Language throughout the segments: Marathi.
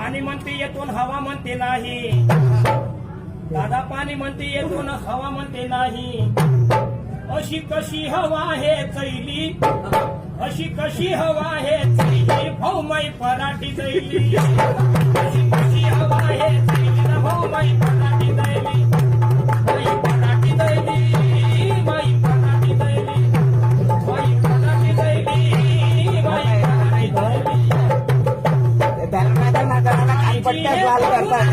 पाणी म्हणते येतो न हवा म्हणते नाही. दादा पाणी म्हणते येतो न हवा म्हणते नाही. अशी कशी हवा हे चैली, अशी कशी हवा हे चैली, भाऊ माई पराठी दैली. अशी कशी हवा हे चैली, भाऊ माई पराठी दैली. माई पराठी दैली, माई पराठी दैली, माई पराठी दैली, माई पराठी दैली. कानपट्ट्याच लाल करतात.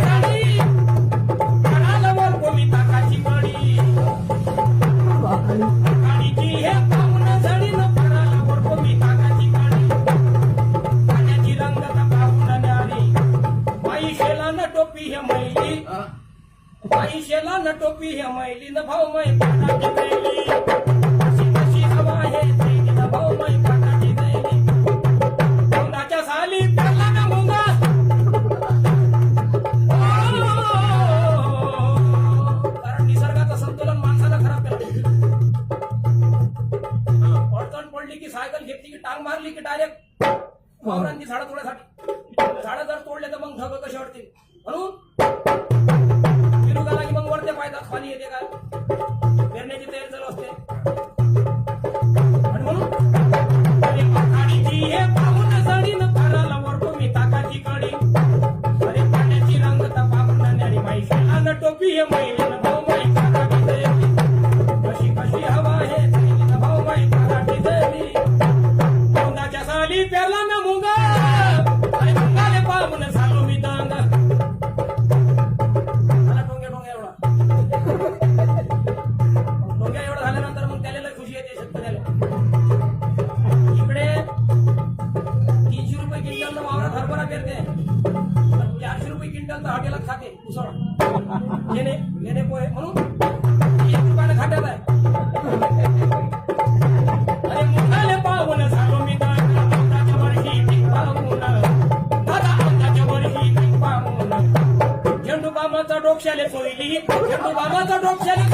करालवर कोणी ताकाची कडी, काडीची हे पाहून झडीन करालवर कोणी ताकाची कडी. पाण्याची रंगता पाहून न्यारी, बाई शेला न टोपी हे मैली, बाई शेला न टोपी हे मैली न भाऊ मै पटाची दैली. अशी कशी हवा हे चैली न भाऊ मै पटाची दैली. मुंगाच्या साली पेरला न मुंगा, कारण निसर्गाचं संतुलन माणसाला खराब केलं. अडचण पडली की सायकल घेतली की टांग मारली की डायरेक्ट वावरांची झाडं तोडण्यासाठी. झाडं जर तोडले तर मग ढग कसे वाढतील. म्हणून विरुगाला की मग वरते पायदात पाणी येते काय, पेरण्याची तयारी चालू असते. आणि म्हणून काडीची हे पाहून जडीन कराला वरतो मी ताकाची कडी. अरे पाण्याची रंगता पाहून न्यारी, माई शेला टोपी हे मैलीन भाऊ माई पराठी दैली. कशी कशी हवा हे चैलीन भाऊ माई पराठी दैली. मुंगाच्या साली पेरला न मुंगा, अरे मुंगाले पाहून झालो मी दंग. मला डोंग्या डोंग्या एवढा डोंग्या एवढा झाल्यानंतर मग त्याला लय खुशी येते शेतकऱ्याला. इकडे 300 रुपये क्विंटल वावरात हरभरा पेरते, 400 रुपये क्विंटल तर हॉटेलात खाते उसळ येणे येणे पोहे. म्हणून 1 रुपयाने खात्यात आहे. अरे मुलाले पाहून झालो मी दंग. आमच्या वर्षी पीक पाहून, दादा आमच्या वर्षी पीक पाहून. झेंडू बाबाचा डोक्याले सोयली, झेंडू बाबाचा डोक्याले